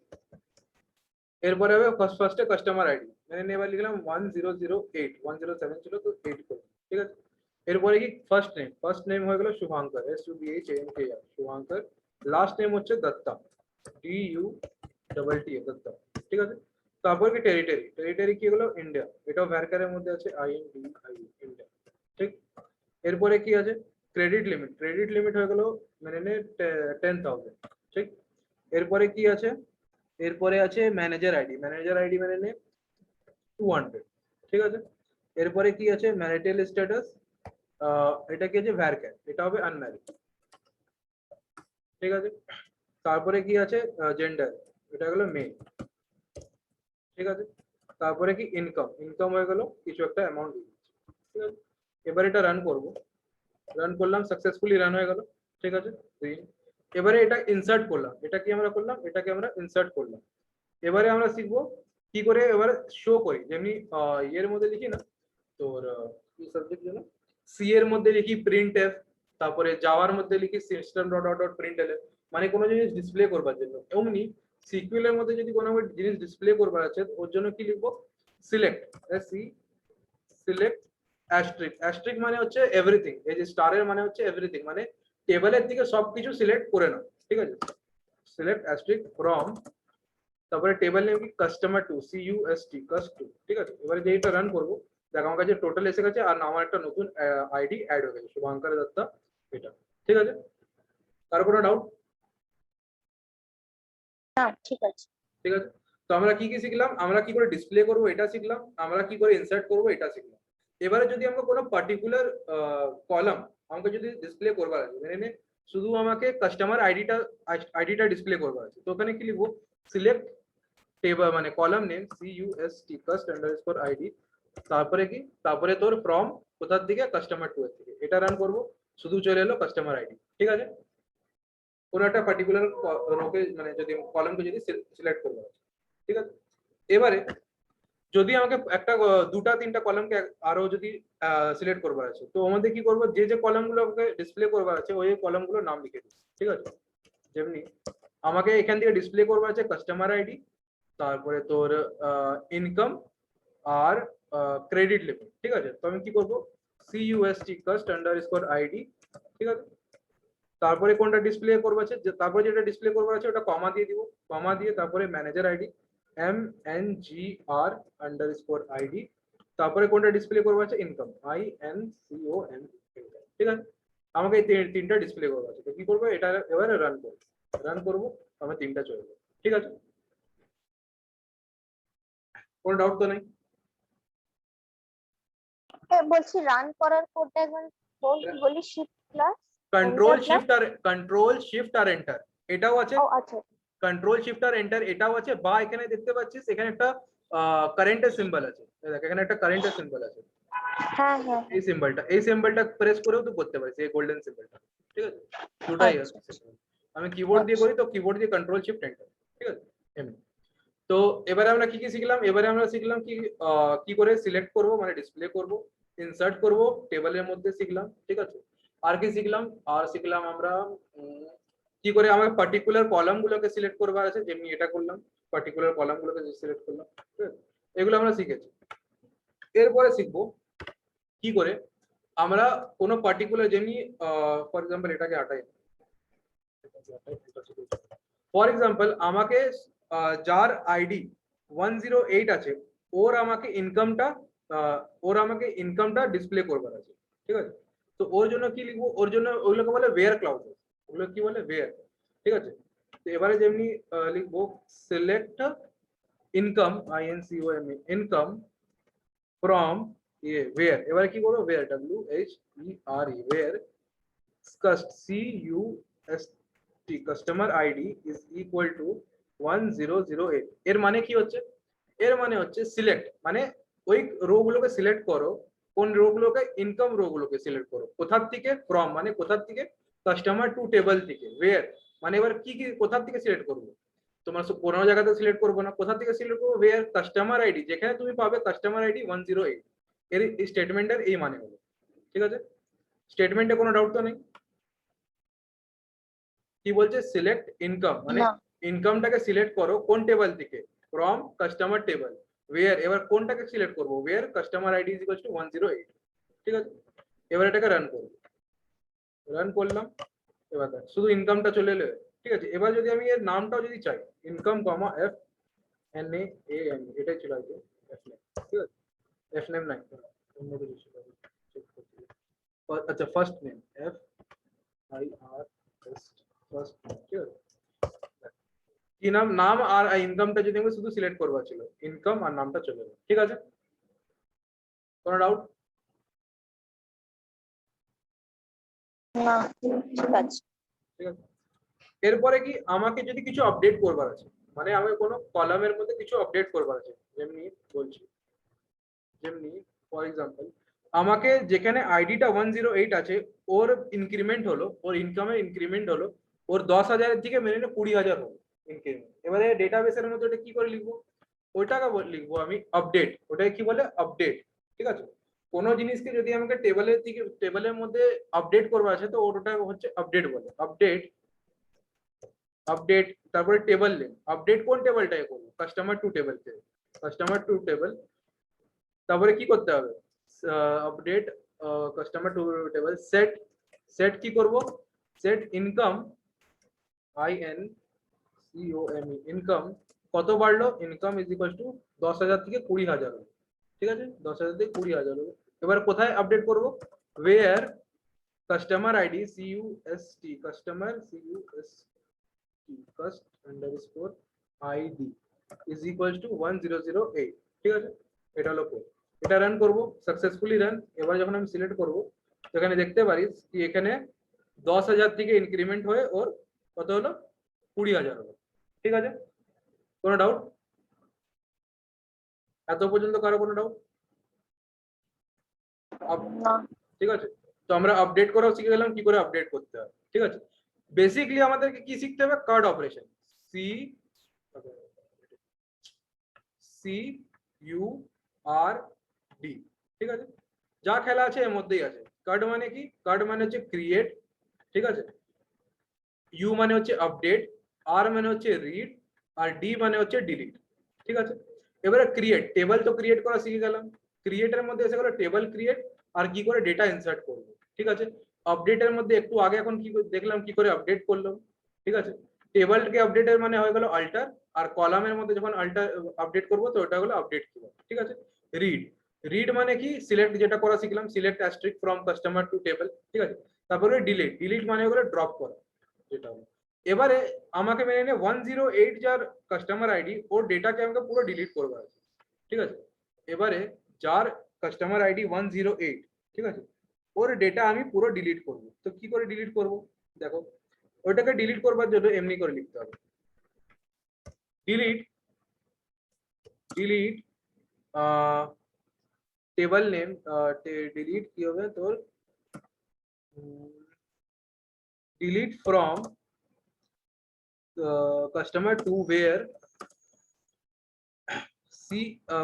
এরপরে হবে ফার্স্টে কাস্টমার আইডি, মানে এবার লিখলাম 1008, 107 ছিল তো 8 করে, ঠিক আছে? এরপরে কি ফার্স্ট নেম হয়ে গেল শুভাঙ্কর SUBHANKR শুভাঙ্কর, লাস্ট নেম হচ্ছে দত্তা DUTTA দত্তা, ঠিক আছে? তারপর কি টেরিটরি কি হলো ইন্ডিয়া, এটাও ভ্যারকারের মধ্যে আছে INDIE ইন্ডিয়া। ঠিক, এরপরে কি আছে ক্রেডিট লিমিট হয়ে গেল মানে 10,000। ঠিক, এরপরে কি আছে, এরপরে আছে ম্যানেজার আইডি মানে 200। ঠিক আছে, এরপরে কি আছে ম্যারিটাল স্ট্যাটাস, এটা কি আছে ভ্যারক্যার, এটা হবে আনম্যারিড। ঠিক আছে, তারপরে কি আছে জেন্ডার, এটা হলো মেল। ঠিক আছে, তারপরে কি ইনকাম হয়ে গেল কিছু একটা অ্যামাউন্ট। ঠিক আছে, এবার এটা রান করব, রান করলাম, সাকসেসফুলি রান হয়ে গেল। ঠিক আছে, এবারে এটা ইনসার্ট করলাম, এটা কি আমরা করলাম, এটাকে আমরা ইনসার্ট করলাম। এবারে আমরা শিখবো কি করে এবারে শো করি, যেমনি এর মধ্যে লিখি না তোর কি সাবজেক্ট যেন সি এর মধ্যে লিখি প্রিন্ট এফ, তারপরে জাভার মধ্যে লিখি system dot dot dot print L, মানে কোনো জিনিস ডিসপ্লে করবার জন্য। অমনি সিকিউএল এর মধ্যে যদি কোনো জিনিস ডিসপ্লে করবার আছে ওর জন্য কি লিখবো, সিলেক্ট সিলেক্ট অ্যাস্ট্রিক মানে হচ্ছে এভরিথিং, এই যে স্টারের মানে হচ্ছে এভরিথিং, মানে টেবিলের দিকে সবকিছু সিলেক্ট করে নাও। ঠিক আছে, সিলেক্ট অ্যাস্ট্রিক ফ্রম, তারপরে টেবিল নেম কি customer two, CUST cust two. ঠিক আছে, এবারে যেটা রান করবো দেখ আমার কাছে টোটাল এসে গেছে আর আমার একটা নতুন আইডি অ্যাড হয়ে গেছে শুভঙ্কর দত্তা এটা। ঠিক আছে, কারো কোনো ডাউট? না ঠিক আছে। ঠিক আছে, তো আমরা কি কি শিখলাম, আমরা কি করে ডিসপ্লে করবো এটা শিখলাম, আমরা কি করে ইনসার্ট করবো এটা শিখলাম। এবারে যদি আমরা কোনো পার্টিকুলার কলাম আমাকে যদি ডিসপ্লে করবার আছে, মানে শুধু আমাকে কাস্টমার আইডিটা ডিসপ্লে করবার আছে, তো ওখানে কি লিখবো, সিলেক্ট টেবল মানে column name CUST cust underscore ID, তারপরে কি, তারপরে তোর ফ্রম কোথার দিকে, কাস্টমার টু এর থেকে। এটা রান করবো, শুধু চলে এলো কাস্টমার আইডি। ঠিক আছে, কোনো একটা পার্টিকুলার রোকে মানে যদি কলামকে যদি সিলেক্ট করবো। ঠিক আছে, এবারে যদি আমাকে একটা দুটা তিনটা কলামকে আরো যদি সিলেক্ট করবার আছে, তো আমাদের কি করবো, যে যে কলামগুলো আমাকে ডিসপ্লে করবার আছে ওই কলামগুলোর নাম লিখে দিই। ঠিক আছে, যেমনি আমাকে এখান থেকে ডিসপ্লে করবার আছে কাস্টমার আইডি, তারপরে তোর ইনকাম আর ক্রেডিট লিমিট। ঠিক আছে, তো আমি কি করবো, CUST কাস্ট আন্ডারস্কোর আইডি। ঠিক আছে, তারপরে কোনটা ডিসপ্লে করবো আছে, তারপরে যেটা ডিসপ্লে করবো আছে ওটা কমা দিয়ে দিব, কমা দিয়ে তারপরে manager ID MNGR underscore ID, তারপরে কোনটা ডিসপ্লে করবো আছে ইনকাম INCOM। ঠিক আছে, আমাকে এই তিনটা ডিসপ্লে করবো আছে, তো কি করবো এটা এবারে রান করবো আমার তিনটা চলে যাবে। ঠিক আছে, কোনো ডাউট তো নেই? বলছি রান করার কোডটা একবার বলি, শিফট প্লাস কন্ট্রোল শিফট আর এন্টার এটাও আছে, ও আচ্ছা কন্ট্রোল শিফট আর এন্টার এটাও আছে, বা এখানে দেখতে পাচ্ছিস এখানে একটা কারেন্টের সিম্বল আছে, দেখ এখানে একটা কারেন্টের সিম্বল আছে, হ্যাঁ হ্যাঁ এই সিম্বলটা প্রেস করেও তুই করতে পারিস, এই গোল্ডেন সিম্বলটা। ঠিক আছে, দুটাই আছে। আমি কিবোর্ড দিয়ে করি তো কিবোর্ড দিয়ে কন্ট্রোল শিফট এন্টার। ঠিক আছে, এমনি। তো এবারে আমরা কি কি শিখলাম, এবারে আমরা শিখলাম কি কি করে সিলেক্ট করব মানে ডিসপ্লে করব, ইনসার্ট করব টেবিলের মধ্যে শিখলাম। ঠিক আছে, আর কি শিখলাম, আর শিখলাম আমরা কি করে আমার পার্টিকুলার কলাম গুলোকে সিলেক্ট করবার আছে, যেমনি এটা করলাম, পার্টিকুলার কলাম গুলোকে সিলেক্ট করলাম। ঠিক আছে, এগুলো আমরা শিখেছি। এরপরে শিখবো কি করে আমরা কোনো পার্টিকুলার, যেমনি ফর এক্সাম্পল এটাকে হাঁটাই, ফর এক্সাম্পল আমাকে যার আইডি 108 আছে ওর আমাকে ইনকামটা ডিসপ্লে করবার আছে। ঠিক আছে, তো ওর জন্য কি লিখবো, ওর জন্য ওগুলোকে বলে ওয়্যার ক্লাউজেস, ওগুলো কি বলে ওয়্যার। ঠিক আছে, তো এবারে যেমনি লিখবো select income INCOM income from where, এবারে কি করবো where WHERE where CUST customer ID is equal to 1008। এর মানে কি হচ্ছে, এর মানে হচ্ছে সিলেক্ট মানে ওই রো গুলোকে সিলেক্ট করো, কোন রো গুলোকে, ইনকাম রো গুলোকে সিলেক্ট করো, কোথার থেকে, ফ্রম মানে কোথার থেকে, কাস্টমার টু টেবল থেকে, ওয়্যার মানে এবার কি কি কোথার থেকে সিলেক্ট করবো, তোমার কোনো জায়গাতে সিলেক্ট করবো না, কোথা থেকে সিলেক্ট করবো, ওয়্যার কাস্টমার আইডি, যেখানে তুমি পাবে কাস্টমার আইডি 108। এর স্টেটমেন্টের এই মানে হলো। ঠিক আছে, স্টেটমেন্টে কোনো ডাউট তো নেই? কি বলছে, সিলেক্ট ইনকাম মানে ইনকামটাকে সিলেক্ট করো কোন টেবিল থেকে, ফ্রম কাস্টমার টেবিল, ওয়্যার এবার কোনটাকে সিলেক্ট করবো, where customer ID is equal to 108। ঠিক আছে, এবার এটাকে রান করব, রান করলাম, এবার দেখ শুধু ইনকামটা চলে এলো। ঠিক আছে, এবার যদি আমি এর নামটাও যদি চাই, ইনকাম কমা FNAAM এটাই ছিল আগে। ঠিক আছে, एफ नेम नहीं अच्छा first name F I R S first ঠিক আছে কি নাম নাম আর ইনকামটা যদি আমি শুধু সিলেক্ট করবা ছিল ইনকাম আর নামটা চলে যাবে ঠিক আছে কোনো ডাউট না ঠিক আছে ঠিক আছে এরপরে কি আমাকে যদি কিছু আপডেট করবার আছে মানে আমি কোনো কলামের মধ্যে কিছু আপডেট করবার আছে যেমনি বলছি যেমনি ফর এক্সাম্পল আমাকে যেখানে আইডিটা 108 আছে ওর ইনক্রিমেন্ট হলো ওর ইনকামের ইনক্রিমেন্ট হলো ওর 10,000 এর থেকে মেনে নে 20,000 হলো ইনক্রিমেন্ট এবারে ডেটাবেসের মধ্যে ওটা কি করে লিখবো ওইটাকে লিখবো আমি আপডেট ওটাকে কি বলে আপডেট ঠিক আছে কোনো জিনিসকে যদি আমাকে টেবিলের দিকে টেবিলের মধ্যে আপডেট করবা আছে তো ওটা হচ্ছে আপডেট বলে আপডেট আপডেট তারপরে টেবিল নেম আপডেট কোন টেবিলটাকে করব কাস্টমার টু টেবিল থেকে কাস্টমার টু টেবিল তারপরে কি করতে হবে update customer two table set set কি করব set income I N C O M E income কত বাড়লো ইনকাম ইজ ইকুয়াল টু 10,000 থেকে 20,000 হলো ঠিক আছে 10,000 থেকে 20,000 হলো এবার কোথায় আপডেট করব where customer ID C U S T customer C U S cost underscore id is equals to 1008 ঠিক আছে এটা হলো কোড এটা রান করব সাকসেসফুলি রান এবার যখন আমি সিলেক্ট করব সেখানে দেখতে পারিস কি এখানে 10,000 থেকে ইনক্রিমেন্ট হয়ে ওর কত হলো 20,000 হলো ঠিক আছে কোনো ডাউট এত পর্যন্ত কারো কোনো ডাউট না ঠিক আছে তো আমরা আপডেট করাও শিখে গেলাম কি করে আপডেট করতে হয় ঠিক আছে বেসিকলি আমাদেরকে কি শিখতে হবে CRUD operation C C U R D ঠিক আছে যা খেলা আছে এর মধ্যেই আছে কার্ড মানে কি কার্ড মানে হচ্ছে ক্রিয়েট ঠিক আছে ইউ মানে হচ্ছে আপডেট আর মানে হচ্ছে রিড আর ডি মানে হচ্ছে ডিলিট ঠিক আছে এবারে ক্রিয়েট টেবিল তো ক্রিয়েট করা শিখে গেলাম ক্রিয়েটের মধ্যে এসে গেল টেবিল ক্রিয়েট আর কি করে ডেটা ইনসার্ট করব ঠিক আছে আপডেটের মধ্যে একটু আগে এখন কি দেখলাম কি করে আপডেট করলাম ঠিক আছে টেবিলকে আপডেটের মানে হয়ে গেল আল্টার আর কলামের মধ্যে যখন আল্টার আপডেট করব তো ওটা হলো আপডেট কি ঠিক আছে রিড রিড মানে কি সিলেক্ট যেটা করা শিখলাম select asterisk from customer two table ঠিক আছে তারপরে ডিলিট ডিলিট মানে হলো ড্রপ করা যেটা হলো এবারে আমাকে মেনে নে 108 যার কাস্টমার আইডি ওর ডেটাকে আমাকে পুরো ডিলিট করবার আছে ঠিক আছে এবারে যার কাস্টমার আইডি 108 ঠিক আছে ওর ডেটা আমি পুরো ডিলিট করব তো কি করে ডিলিট করব দেখো ওটাকে ডিলিট করবার জন্য এমনি করে লিখতে হবে delete delete table name delete কি হবে তোর delete from customer to where c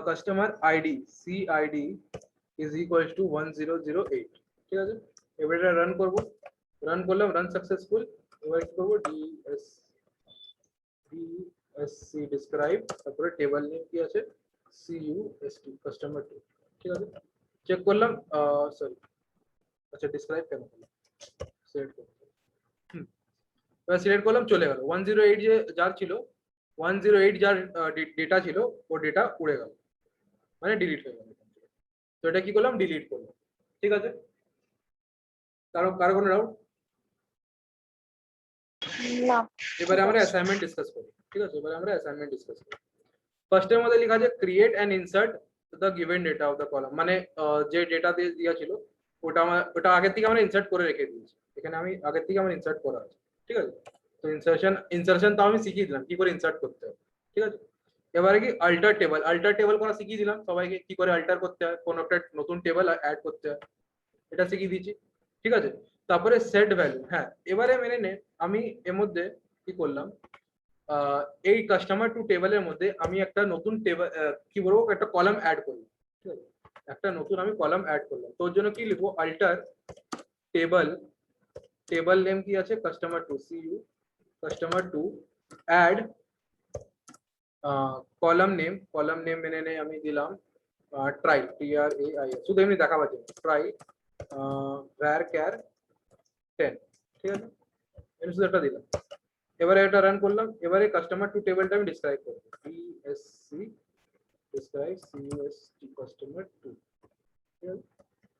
customer id cid is equals to 1008 ঠিক আছে এবার এটা রান করব রান করলাম রান সাকসেসফুল এবার কি করব dsc describe তারপরে টেবিল নেম কি আছে cust customer 2 ঠিক আছে চেক করলাম সরি আচ্ছা ডেসক্রাইব কেন করলাম সেট করব এবার সিলেক্ট করলাম চলে গেল 108 যে যার ছিল 108 যার ডেটা ছিল ও ডেটা উড়ে গেল মানে ডিলিট হয়ে গেল তো এটা কি করলাম ডিলিট করলাম ঠিক আছে কারো কারো কোনো ডাউট না এবারে আমরা অ্যাসাইনমেন্ট ডিসকাস করি ঠিক আছে এবারে আমরা অ্যাসাইনমেন্ট ডিসকাস করি ফার্স্টের মধ্যে লেখা আছে create and insert the given data of the column মানে যে ডেটা দিয়ে দেওয়া ছিল ওটা আগের থেকে আমরা ইনসার্ট করে রেখে দিয়েছি এখানে আমি আগের থেকে আমার ইনসার্ট করা আছে ঠিক আছে তো ইনসার্শন তো আমি শিখিয়ে দিলাম কি করে ইনসার্ট করতে হয় ঠিক আছে এবারে কি আল্টার টেবিল করা শিখিয়ে দিলাম সবাইকে কি করে আল্টার করতে হয় কোন একটা নতুন টেবিল অ্যাড করতে হয় এটা শিখিয়ে দিয়েছি ঠিক আছে তারপরে সেট ভ্যালু হ্যাঁ এবারে মেনে নে আমি এর মধ্যে কি করলাম এই কাস্টমার টু টেবিলের মধ্যে আমি একটা নতুন টেবিল কি বলবো একটা কলাম অ্যাড করলাম ঠিক আছে একটা নতুন আমি কলাম অ্যাড করলাম তোর জন্য কি লিখবো আল্টার টেবিল নেম কি আছে customer two cu customer to add column name মেনে নে আমি দিলাম try trai শুধু এমনি দেখাবার জন্য try varchar 10 ঠিক আছে আমি শুধু একটা দিলাম এবারে এটা রান করলাম এবারে কাস্টমার টু টেবিলটা আমি ডেসক্রাইব করব dsc describe cust কাস্টমার 2, ঠিক আছে,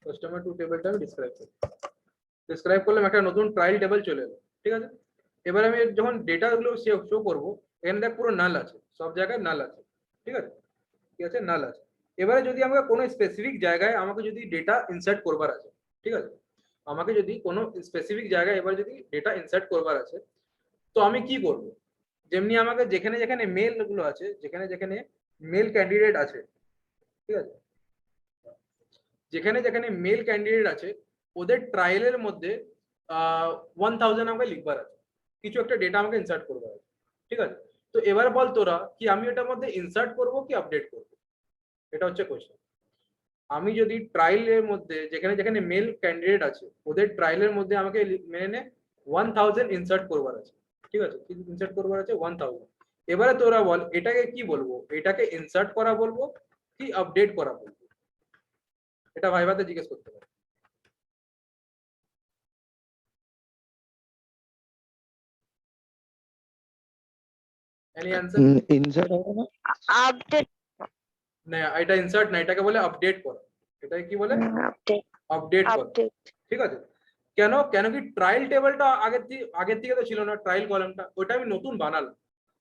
কাস্টমার 2 টেবিলটা আমি ডিসক্রাইব করলাম, একটা নতুন ট্রায়াল টেবিল চলে এলো, ঠিক আছে। এবার আমি যখন ডেটা গুলো শো করব, এখানে দেখ পুরো নাল আছে, সব জায়গায় নাল আছে, ঠিক আছে, ঠিক আছে, নাল আছে। এবারে যদি আমাকে কোনো স্পেসিফিক জায়গায় আমাকে যদি ডেটা ইনসার্ট করবার আছে, ঠিক আছে, আমাকে যদি কোনো স্পেসিফিক জায়গায় এবার যদি ডেটা ইনসার্ট করবার আছে, তো আমি কি করব? যেমনি আমাকে যেখানে যেখানে মেল গুলো আছে, যেখানে যেখানে মেল ক্যান্ডিডেট আছে, ঠিক আছে, যেখানে যেখানে মেল ক্যান্ডিডেট আছে ওদের ট্রায়ালের মধ্যে 1000 আমাকে লিখবার আছে, কিছু একটা ডেটা আমাকে ইনসার্ট করবার আছে, ঠিক আছে। তো এবার বল তোরা কি আমি এটার মধ্যে ইনসার্ট করব কি আপডেট করব, এটা হচ্ছে কোশ্চেন। আমি যদি ট্রায়ালের মধ্যে যেখানে যেখানে মেল ক্যান্ডিডেট আছে ওদের ট্রায়ালের মধ্যে আমাকে মেনে নে 1000 ইনসার্ট করবার আছে, ঠিক আছে, কি ইনসার্ট করবার আছে 1000। এবারে তোরা বল এটাকে কি বলবো, এটাকে ইনসার্ট করা বলবো কি আপডেট করা বলবো, এটা ভাইভাতে জিজ্ঞেস করতে পারে। Any answer? ইনসার্ট হবে না, আপডেট, না এটা ইনসার্ট না, এটাকে বলে আপডেট করা, এটাকে কি বলে আপডেট, আপডেট করা, আপডেট। ঠিক আছে। কেন কেন কি ট্রায়াল টেবিলটা আগের থেকে তো ছিল না, ট্রায়াল কলামটা ওটা আমি নতুন বানালাম,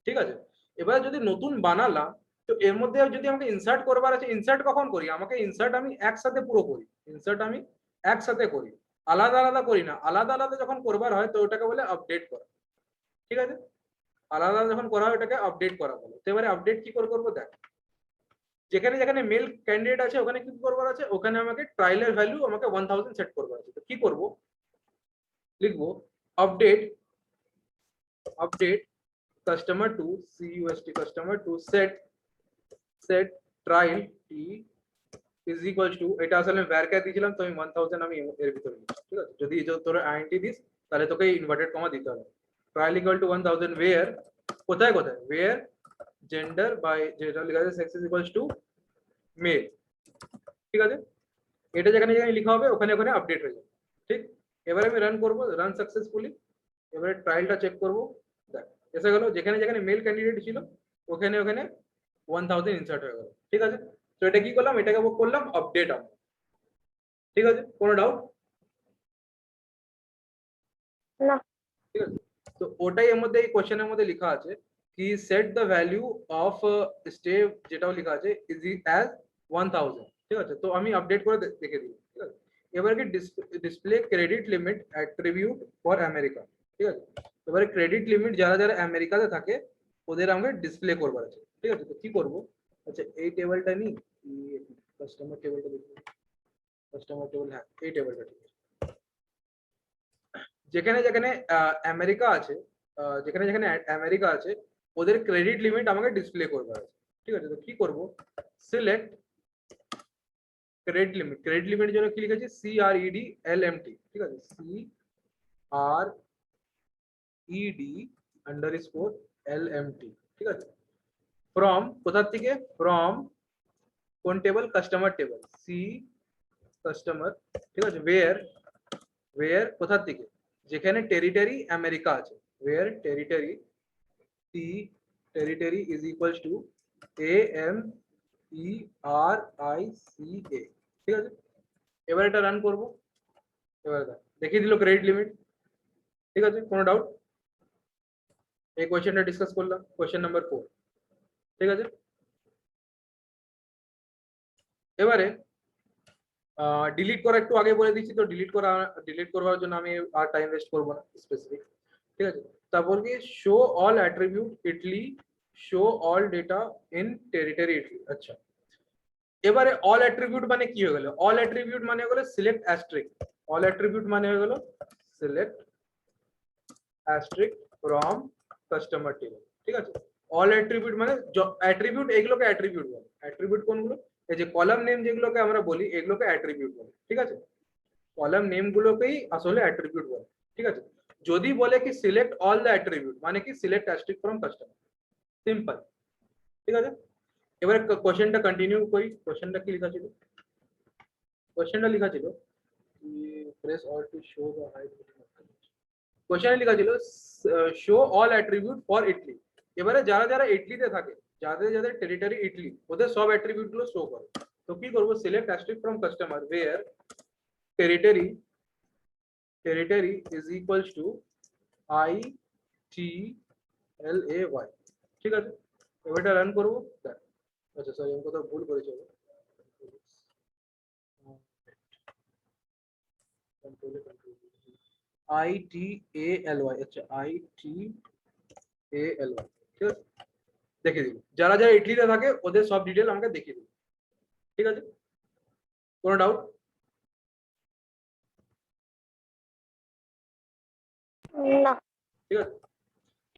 ঠিক আছে। এবার যদি নতুন বানালাম তো এর মধ্যে যদি আমাকে ইনসার্ট করবার আছে, ইনসার্ট কখন করি, আমাকে ইনসার্ট আমি একসাথে পুরো করি, ইনসার্ট আমি একসাথে করি, আলাদা আলাদা করি না। আলাদা আলাদা যখন করবার হয় তো ওটাকে বলে আপডেট করা, ঠিক আছে, আলাদা আলাদা যখন করা হয় ওটাকে আপডেট করা বলে। তো এবারে আপডেট কি করে করবো দেখ, যেখানে যেখানে মেল ক্যান্ডিডেট আছে ওখানে কি করবার আছে, ওখানে আমাকে ট্রায়ালের ভ্যালু আমাকে 1000 সেট করবার আছে। তো কি করব, লিখবো update customer two CUST customer two set trial t is equal to, এটা আসলে ভ্যারক্যার দিয়েছিলাম তো আমি 1000 আমি এর ভিতরে লিখছি, ঠিক আছে। যদি তোরা আইএনটি দিস তাহলে তোকে ইনভার্টেড কমা দিতে হবে। ট্রায়াল ইকুয়াল টু 1000 ওয়্যার, কোথায় কোথায়, ওয়্যার জেন্ডার বাই যেটা লেখা আছে sex is equals two mail, ঠিক আছে। এটা যেখানে যেখানে লেখা হবে ওখানে ওখানে আপডেট হয়ে যাবে, ঠিক। এবারে আমি রান করব, রান সাকসেসফুলি। এবারে ট্রায়ালটা চেক করব, দেখ এসে গেল, যেখানে যেখানে মেল ক্যান্ডিডেট ছিল ওখানে ওখানে 1000 ইনসার্ট হয়ে গেল, ঠিক আছে। তো এটা কি করলাম, এটাকে করলাম আপডেট আমরা, ঠিক আছে। কোনো ডাউট? না। ঠিক আছে, তো ওটাই এর মধ্যে এই কোশ্চেনের মধ্যে লেখা আছে কি set the value of stay, যেটাও লেখা আছে ইজ অ্যাজ 1000, ঠিক আছে। তো আমি আপডেট করে দেখে দিই, ঠিক আছে। এবার কি display credit limit attribute for America, ঠিক আছে। এবারে ক্রেডিট লিমিট যারা যারা আমেরিকাতে থাকে ওদের আমাকে ডিসপ্লে করবার আছে, ঠিক আছে। তো কি করব, আচ্ছা এই টেবিলটা নিই, কাস্টমার টেবিলটা দেখি, কাস্টমার টেবিল, হ্যাঁ এই টেবিলটা, ঠিক আছে। যেখানে যেখানে আমেরিকা আছে, যেখানে যেখানে আমেরিকা আছে ওদের ক্রেডিট লিমিট আমাকে ডিসপ্লে করবার আছে, ঠিক আছে। তো কি করব, সিলেক্ট ক্রেডিট লিমিট, ক্রেডিট লিমিটের জন্য কি লিখেছি CREDLMT, ঠিক আছে, CRED_LMT, ঠিক আছে। ফ্রম কোথা থেকে, ফ্রম কোন table, customer table, C customer, ঠিক আছে। ওয়্যার কোথা থেকে, যেখানে টেরিটরি আমেরিকা আছে, where territory is equals to AMERICA, ঠিক আছে। এবার এটা রান করব, এবার দেখিয়ে দিল ক্রেডিট লিমিট, ঠিক আছে। কোনো ডাউট? এই কোয়েশ্চেনটা ডিসকাস করলাম, কোয়েশ্চেন নাম্বার 4, ঠিক আছে। এবারে ডিলিট করা একটু আগে বলে দিচ্ছি, তো ডিলিট করবার জন্য আমি আর টাইম ওয়েস্ট করবো না স্পেসিফিক, ঠিক আছে। তারপর কি show all attribute Italy, show all data in territory Italy. আচ্ছা এবারে অল অ্যাট্রিবিউট মানে কি হয়ে গেল, অল অ্যাট্রিবিউট মানে হয়ে গেল সিলেক্ট অ্যাস্ট্রিক, অল অ্যাট্রিবিউট মানে হয়ে গেল select asterisk from customer table, ঠিক আছে। অল অ্যাট্রিবিউট মানে অ্যাট্রিবিউট, এগুলোকে অ্যাট্রিবিউট বলে। অ্যাট্রিবিউট কোনগুলো, এই যে কলাম নেম যেগুলোকে আমরা বলি এগুলোকে অ্যাট্রিবিউট বলে, ঠিক আছে। কলাম নেম গুলোকেই আসলে অ্যাট্রিবিউট বলে, ঠিক আছে। যদি বলে কি সিলেক্ট অল দ্য অ্যাট্রিবিউট মানে কি select asterisk from customer, simple, ঠিক আছে। এবারে কোশ্চেনটা কন্টিনিউ করি, কোশ্চেনটা কি লেখা ছিল, কোশ্চেনটা লেখা ছিল press all to show the height, কোশ্চেনে লেখা ছিল show all attribute for Italy. এবারে যারা যারা ইটলিতে থাকে, যাদের যাদের টেরিটরি ইটলি, ওদের সব অ্যাট্রিবিউট গুলো শো করে। তো কি করব, select asterisk from customer where territory is equals to ITLAY, ঠিক আছে। এবার এটা রান করব। আচ্ছা সরি, আমি কোথাও ভুল করেছি। ITALY, আচ্ছা ITALY, ঠিক আছে। দেখিয়ে দিন যারা যারা ইটলিতে থাকে ওদের সব ডিটেল আমাকে দেখিয়ে দিন, ঠিক আছে। কোনো ডাউট? না। ঠিক আছে।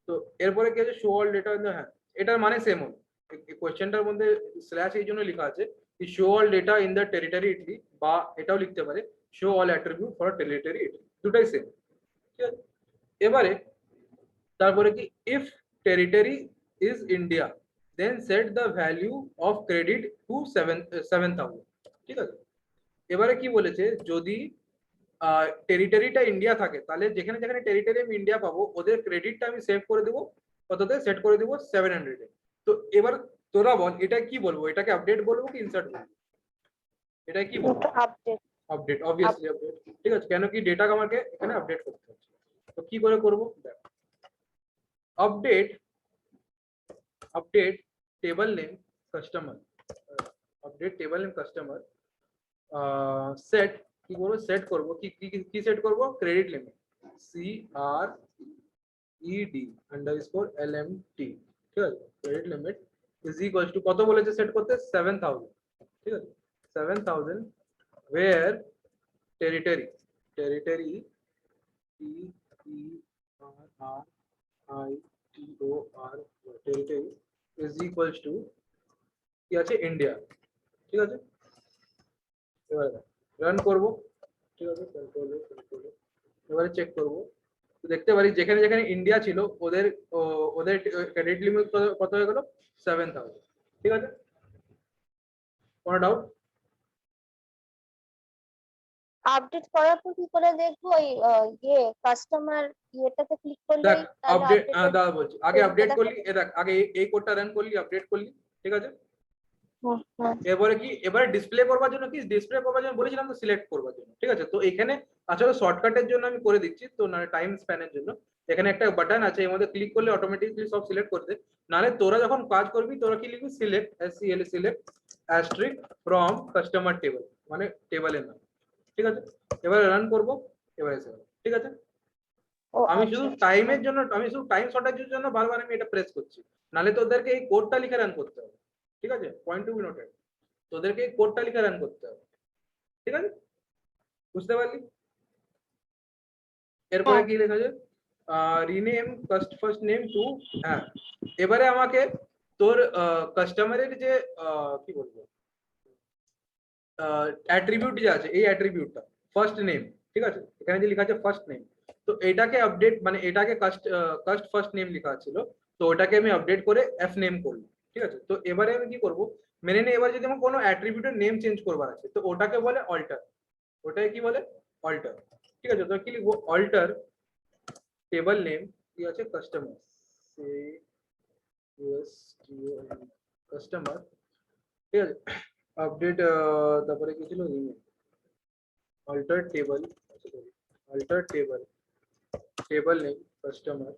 তো এরপরে কি আছে, শো অল ডেটা, হ্যাঁ এটার মানে সেম হবে। এই কোশ্চেনটার মধ্যে স্ল্যাশ এই জন্য লেখা আছে কি show all data in the territory Italy, বা এটাও লিখতে পারে show all attribute for territory Italy, দুটাই সেম, ঠিক আছে। এবারে তারপরে কি, if territory is India then set the value of credit to 7,000, ঠিক আছে। এবারে কি বলেছে, যদি টেরিটরিটা ইন্ডিয়া থাকে তাহলে যেখানে যেখানে টেরিটরি আমি ইন্ডিয়া পাবো ওদের ক্রেডিটটা আমি সেভ করে দেবো, কততে সেট করে দেবো 700-এ। তো এবার তোরা বল এটা কি বলবো, এটাকে আপডেট বলবো কি ইনসার্ট বলবো? এটা কি বলবো? আপডেট। আপডেট, অবভিয়াসলি আপডেট, ঠিক আছে। কেন কি ডেটা আমাকে এখানে আপডেট করতে হচ্ছে। তো কি করে করবো, update table name customer, update table name customer, set কি করবো, সেট করবো কি সেট করবো, ক্রেডিট লিমিট CRED_LMT, ঠিক আছে। Credit limit is equal two কত বলেছে সেট করতে, 7,000, ঠিক আছে। 7,000 where territory TERRITORY territory is equals to কি আছে, ইন্ডিয়া, ঠিক আছে। এবার রান করব, ঠিক আছে। এবারে চেক করব, তো দেখতে পারি যেখানে যেখানে ইন্ডিয়া ছিল ওদের ওদের ক্রেডিট লিমিট কত হয়ে গেল, 7,000, ঠিক আছে। কোনো ডাউট? আপডেট করার পর কি করে দেখবো ওই ইয়ে কাস্টমার ইয়েটাতে ক্লিক দেখ করলেই তাহলে আপডেট, আপডেটেড দাদা বলছি আগে পেজটা আপডেট করলি, দেখাবে? দেখ আগে এই কোডটা রান করলি, আপডেট করলি, ঠিক আছে। হুম, হুম। এবারে কি, এবারে ডিসপ্লে করবার জন্য কি, ডিসপ্লে করবার জন্য বলেছিলাম তো সিলেক্ট করবার জন্য, ঠিক আছে। তো এখানে আসলে শর্টকাটের জন্য আমি করে দিচ্ছি, তো না টাইম স্প্যানের জন্য এখানে একটা বাটন আছে, এর মধ্যে ক্লিক করলে অটোমেটিকলি সব সিলেক্ট করে দে। নাহলে তোরা যখন কাজ করবি তোরা কি লিখবি, select select asterisk from customer table, মানে টেবলের নাম, ঠিক আছে। এবারে রান করব, এবারে এসে গেল, ঠিক আছে। ও আমি আচ্ছা শুধু আচ্ছা। টাইমের জন্য, আমি শুধু টাইম শর্টেজের জন্য বারবার আমি এটা প্রেস করছি, নাহলে তোদেরকে এই কোডটা লিখে রান করতে হবে, ঠিক আছে। পয়েন্ট টু বি নোটেড, তোদেরকে এই কোডটা লিখে রান করতে হবে, ঠিক আছে। বুঝতে পারলি? এরপরে হ্যাঁ। কি লেখা আছে, রিনেম ফার্স্ট নেম টু, হ্যাঁ এবারে আমাকে তোর কাস্টমারের যে কি বলবো অ্যাট্রিবিউট যে আছে, এই অ্যাট্রিবিউটটা ফার্স্ট নেম, ঠিক আছে। এখানে যে লেখা আছে ফার্স্ট নেম, তো এটাকে আপডেট, মানে এটাকে কাস্ট ফার্স্ট নেম লেখা ছিল, তো ওটাকে আমি আপডেট করে এফ নেম করলাম, ঠিক আছে। তো এবারে আমি কি করব, মেনে নে, এবার যদি আমার কোনো অ্যাট্রিবিউটের নেম চেঞ্জ করবার আছে তো ওটাকে বলে অল্টার, ওটাকে কি বলে, অল্টার, ঠিক আছে। তো কি লিখবো, অল্টার টেবল নেম কি আছে, কাস্টমার, কাস্টমার, ঠিক আছে। আপডেট, তারপরে কি ছিল, rename, alter table, alter table name customer,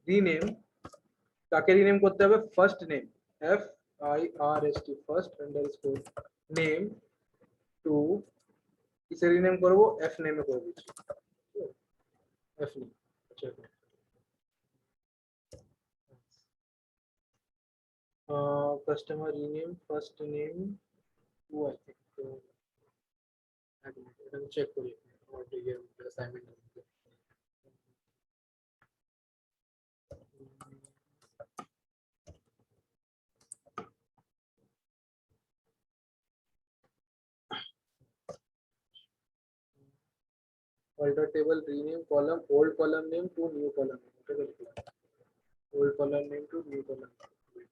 rename, তাকে রিনেম করতে হবে first name, FIRST first underscore name to, কিসে রিনেম করবো, এফ নেমে করে দিচ্ছি, এফ নেম, আচ্ছা। Customer rename first name to, I think, এটা আমি চেক করি আমার assignment. alter table rename column old column name to new column name, ওটাকে লিখলাম old column name to new column name,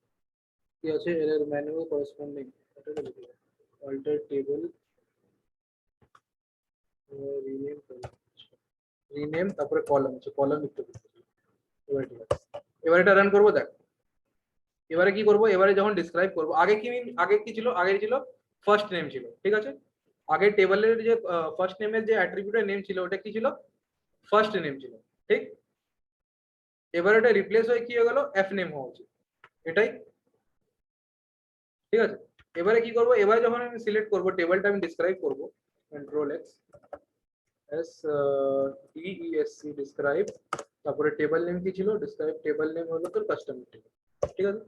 কি আছে এর manual corresponding, ওটাকে লিখলাম alter table rename column, rename তারপরে column আছে, column লিখতে হবে। এবার ঠিক আছে, এবার এটা রান করবো, দেখ এবারে কি করব, এবারে যখন ডিসক্রাইব করব, আগে কি ছিল, আগে ছিল ফার্স্ট নেম ছিল, ঠিক আছে। আগে টেবিলের যে ফার্স্ট নেমের যে অ্যাট্রিবিউটের নেম ছিল ওটা কি ছিল, ফার্স্ট নেম ছিল, ঠিক। এবার এটা রিপ্লেস হয়ে কি হয়ে গেল, এফ নেম হওয়া উচিত, এটাই, ঠিক আছে। এবারে কি করব, এবারে যখন আমি সিলেক্ট করব টেবিলটা আমি ডিসক্রাইব করব, কন্ট্রোল এক্স এস ডিইএসসি ডিসক্রাইব, তারপরে টেবিল নেম কি ছিল, ডিসক্রাইব টেবিল নেম হলো তোর কাস্টমার টেবিল, ঠিক আছে।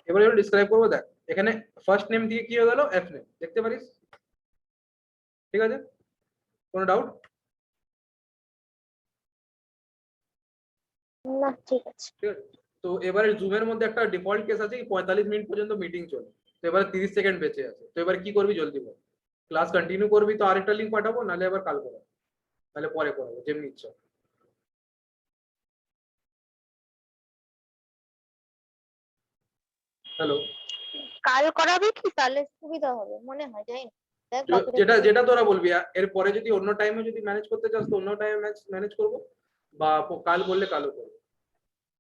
এবারে যখন ডিসক্রাইব করব, দেখ এখানে ফার্স্ট নেম দিয়ে কি হয়ে গেল, এফ নেম, দেখতে পারিস, ঠিক আছে, কোনো ডাউট? না ঠিক আছে। ঠিক আছে। তো এবারে জুমের মধ্যে একটা ডিফল্ট কেস আছে কি 45 মিনিট পর্যন্ত মিটিং চলে, তো এবারে 30 সেকেন্ড বেঁচে আছে, তো এবার কি করবি জলদি বল। ক্লাস কন্টিনিউ করবি তো আরেকটা লিংক পাঠাবো, নাহলে এবার কাল করাবো, নাহলে পরে করাবো, যেমনি ইচ্ছা। হ্যালো, কাল করাবি কি, তাহলে সুবিধা হবে মনে হয়, জানি না। দেখ বাকিটা যেটা কি- যেটা তোরা বলবি, এর পরে যদি অন্য টাইমে যদি ম্যানেজ করতে চাস তো অন্য টাইমে ম্যানেজ করবো, বা কাল বললে কালও করবো।